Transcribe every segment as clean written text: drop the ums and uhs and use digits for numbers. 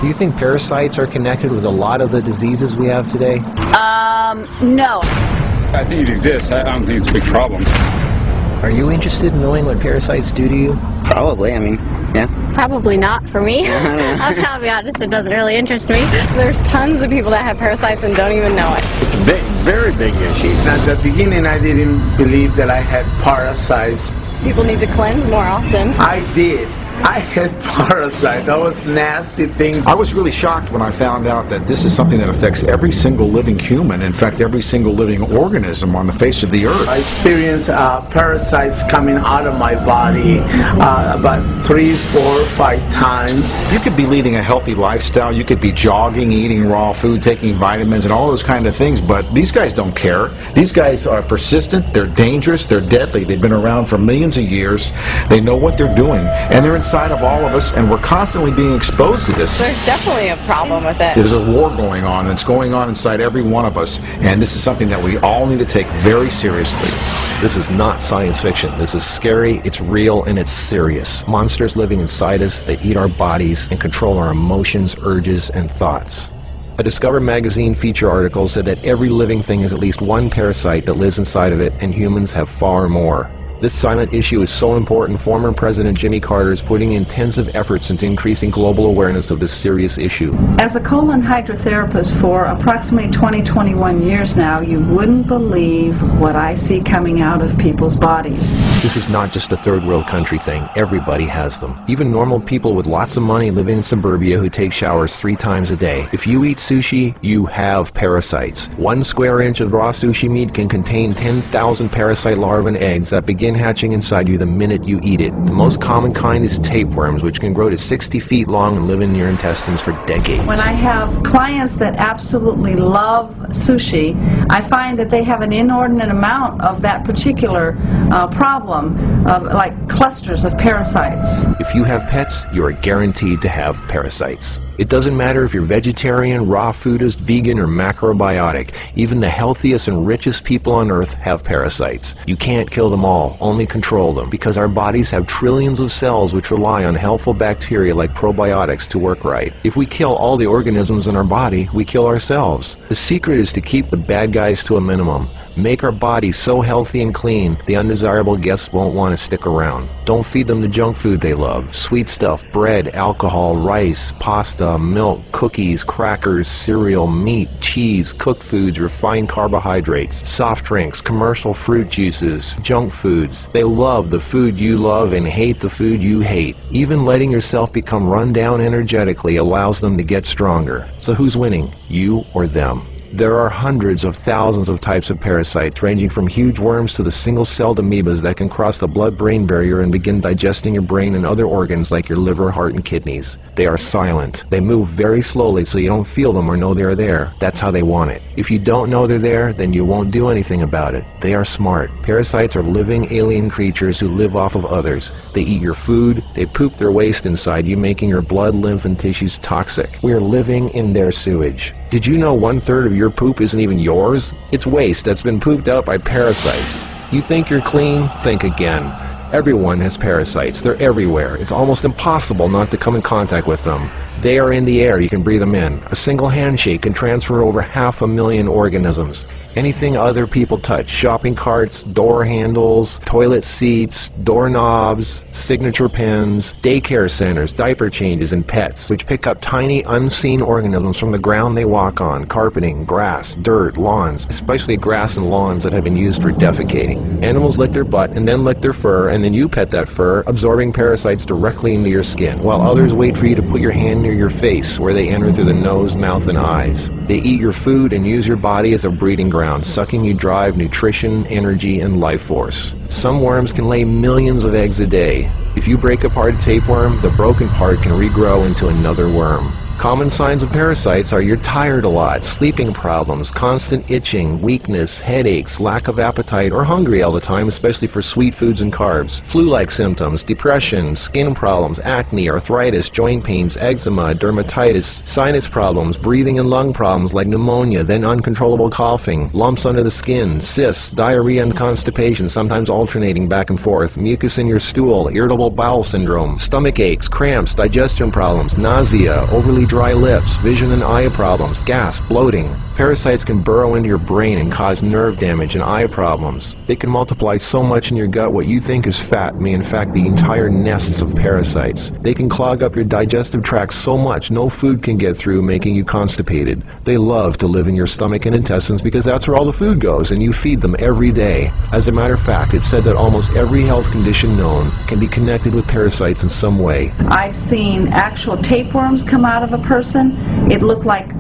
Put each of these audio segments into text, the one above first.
Do you think parasites are connected with a lot of the diseases we have today? No. I think it exists. I don't think it's a big problem. Are you interested in knowing what parasites do to you? Probably, I mean, yeah. Probably not for me. I'll be honest, it doesn't really interest me. There's tons of people that have parasites and don't even know it. It's a big, very big issue. At the beginning, I didn't believe that I had parasites. People need to cleanse more often. I did. I had parasites. That was nasty thing. I was really shocked when I found out that this is something that affects every single living human, in fact every single living organism on the face of the earth. I experienced parasites coming out of my body about 3, 4, 5 times. You could be leading a healthy lifestyle, you could be jogging, eating raw food, taking vitamins and all those kind of things, but these guys don't care. These guys are persistent, they're dangerous, they're deadly. They've been around for millions of years. They know what they're doing, and they're inside of all of us, and we're constantly being exposed to this. There's definitely a problem with it. There's a war going on, and it's going on inside every one of us, and this is something that we all need to take very seriously. This is not science fiction. This is scary, it's real, and it's serious. Monsters living inside us that eat our bodies and control our emotions, urges, and thoughts. A Discover magazine feature article said that every living thing has at least one parasite that lives inside of it, and humans have far more. This silent issue is so important, former President Jimmy Carter is putting intensive efforts into increasing global awareness of this serious issue. As a colon hydrotherapist for approximately 21 years now, you wouldn't believe what I see coming out of people's bodies. This is not just a third world country thing. Everybody has them. Even normal people with lots of money living in suburbia who take showers 3 times a day. If you eat sushi, you have parasites. 1 square inch of raw sushi meat can contain 10,000 parasite larvae and eggs that begin hatching inside you the minute you eat it. The most common kind is tapeworms, which can grow to 60 feet long and live in your intestines for decades. When I have clients that absolutely love sushi, I find that they have an inordinate amount of that particular problem, of like clusters of parasites. If you have pets, you are guaranteed to have parasites. It doesn't matter if you're vegetarian, raw foodist, vegan, or macrobiotic. Even the healthiest and richest people on earth have parasites. You can't kill them all, only control them, because our bodies have trillions of cells which rely on helpful bacteria like probiotics to work right. If we kill all the organisms in our body, we kill ourselves. The secret is to keep the bad guys to a minimum. Make our bodies so healthy and clean, the undesirable guests won't want to stick around. Don't feed them the junk food they love. Sweet stuff, bread, alcohol, rice, pasta, milk, cookies, crackers, cereal, meat, cheese, cooked foods, refined carbohydrates, soft drinks, commercial fruit juices, junk foods. They love the food you love and hate the food you hate. Even letting yourself become run down energetically allows them to get stronger. So who's winning, you or them? There are hundreds of thousands of types of parasites, ranging from huge worms to the single-celled amoebas that can cross the blood-brain barrier and begin digesting your brain and other organs like your liver, heart, and kidneys. They are silent. They move very slowly so you don't feel them or know they are there. That's how they want it. If you don't know they're there, then you won't do anything about it. They are smart. Parasites are living alien creatures who live off of others. They eat your food. They poop their waste inside you, making your blood, lymph, and tissues toxic. We are living in their sewage. Did you know 1/3 of your poop isn't even yours? It's waste that's been pooped out by parasites. You think you're clean? Think again. Everyone has parasites. They're everywhere. It's almost impossible not to come in contact with them. They are in the air. You can breathe them in. A single handshake can transfer over 500,000 organisms. Anything other people touch, shopping carts, door handles, toilet seats, doorknobs, signature pens, daycare centers, diaper changes, and pets, which pick up tiny unseen organisms from the ground they walk on, carpeting, grass, dirt, lawns, especially grass and lawns that have been used for defecating. Animals lick their butt and then lick their fur, and then you pet that fur, absorbing parasites directly into your skin, while others wait for you to put your hand near your face, where they enter through the nose, mouth, and eyes. They eat your food and use your body as a breeding ground, sucking you dry of nutrition, energy, and life force. Some worms can lay millions of eggs a day. If you break apart a tapeworm, the broken part can regrow into another worm. Common signs of parasites are you're tired a lot, sleeping problems, constant itching, weakness, headaches, lack of appetite, or hungry all the time, especially for sweet foods and carbs, flu-like symptoms, depression, skin problems, acne, arthritis, joint pains, eczema, dermatitis, sinus problems, breathing and lung problems like pneumonia, then uncontrollable coughing, lumps under the skin, cysts, diarrhea and constipation, sometimes alternating back and forth, mucus in your stool, irritable bowel syndrome, stomach aches, cramps, digestion problems, nausea, overly dry lips, vision and eye problems, gas, bloating. Parasites can burrow into your brain and cause nerve damage and eye problems. They can multiply so much in your gut what you think is fat may in fact be entire nests of parasites. They can clog up your digestive tract so much no food can get through, making you constipated. They love to live in your stomach and intestines because that's where all the food goes, and you feed them every day. As a matter of fact, it's said that almost every health condition known can be connected with parasites in some way. I've seen actual tapeworms come out of a person. It looked like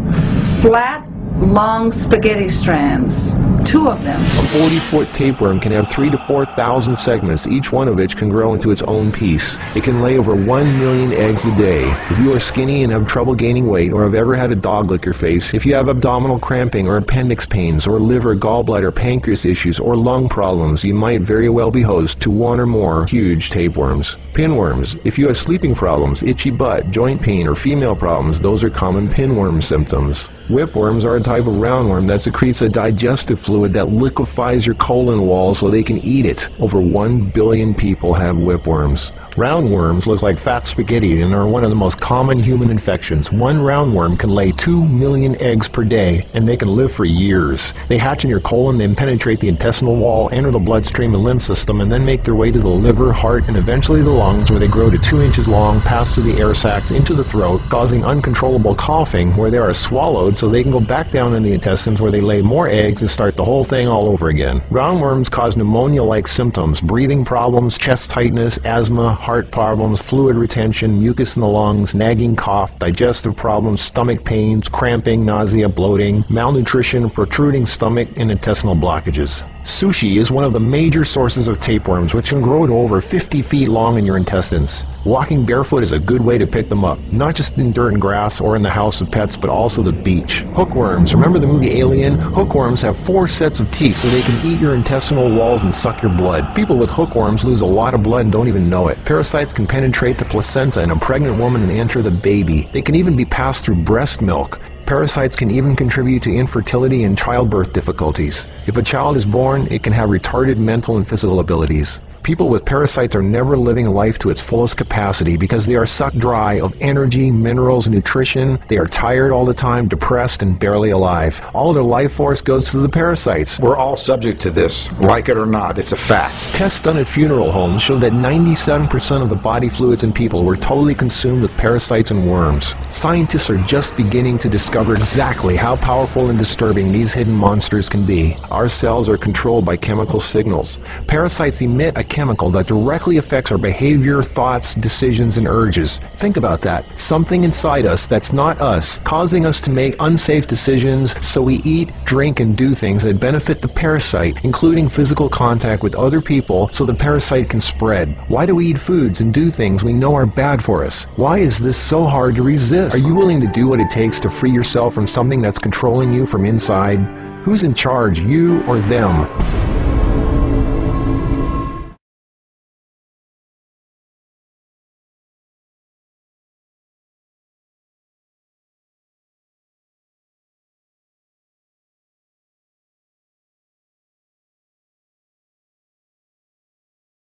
flat, long spaghetti strands. 2 of them. A 40-foot tapeworm can have 3,000 to 4,000 segments, each one of which can grow into its own piece. It can lay over 1 million eggs a day. If you are skinny and have trouble gaining weight, or have ever had a dog lick your face, if you have abdominal cramping or appendix pains, or liver, gallbladder, pancreas issues, or lung problems, you might very well be host to 1 or more huge tapeworms. Pinworms. If you have sleeping problems, itchy butt, joint pain, or female problems, those are common pinworm symptoms. Whipworms are a type of roundworm that secretes a digestive fluid that liquefies your colon wall so they can eat it. Over 1 billion people have whipworms. Roundworms look like fat spaghetti and are one of the most common human infections. One roundworm can lay 2 million eggs per day, and they can live for years. They hatch in your colon, then penetrate the intestinal wall, enter the bloodstream and lymph system, and then make their way to the liver, heart, and eventually the lungs, where they grow to 2 inches long, pass through the air sacs into the throat, causing uncontrollable coughing, where they are swallowed so they can go back down in the intestines, where they lay more eggs and start the whole thing all over again. Roundworms cause pneumonia-like symptoms, breathing problems, chest tightness, asthma, heart problems, fluid retention, mucus in the lungs, nagging cough, digestive problems, stomach pains, cramping, nausea, bloating, malnutrition, protruding stomach, and intestinal blockages. Sushi is one of the major sources of tapeworms, which can grow to over 50 feet long in your intestines. Walking barefoot is a good way to pick them up, not just in dirt and grass or in the house of pets, but also the beach. Hookworms. Remember the movie Alien? Hookworms have 4 sets of teeth so they can eat your intestinal walls and suck your blood. People with hookworms lose a lot of blood and don't even know it. Parasites can penetrate the placenta in a pregnant woman and enter the baby. They can even be passed through breast milk. Parasites can even contribute to infertility and childbirth difficulties. If a child is born, it can have retarded mental and physical abilities. People with parasites are never living life to its fullest capacity because they are sucked dry of energy, minerals, and nutrition. They are tired all the time, depressed, and barely alive. All of their life force goes to the parasites. We're all subject to this, like it or not. It's a fact. Tests done at funeral homes show that 97% of the body fluids in people were totally consumed with parasites and worms. Scientists are just beginning to discover exactly how powerful and disturbing these hidden monsters can be. Our cells are controlled by chemical signals. Parasites emit a chemical that directly affects our behavior, thoughts, decisions, and urges. Think about that. Something inside us that's not us, causing us to make unsafe decisions, so we eat, drink, and do things that benefit the parasite, including physical contact with other people so the parasite can spread. Why do we eat foods and do things we know are bad for us? Why is this so hard to resist? Are you willing to do what it takes to free yourself from something that's controlling you from inside? Who's in charge, you or them?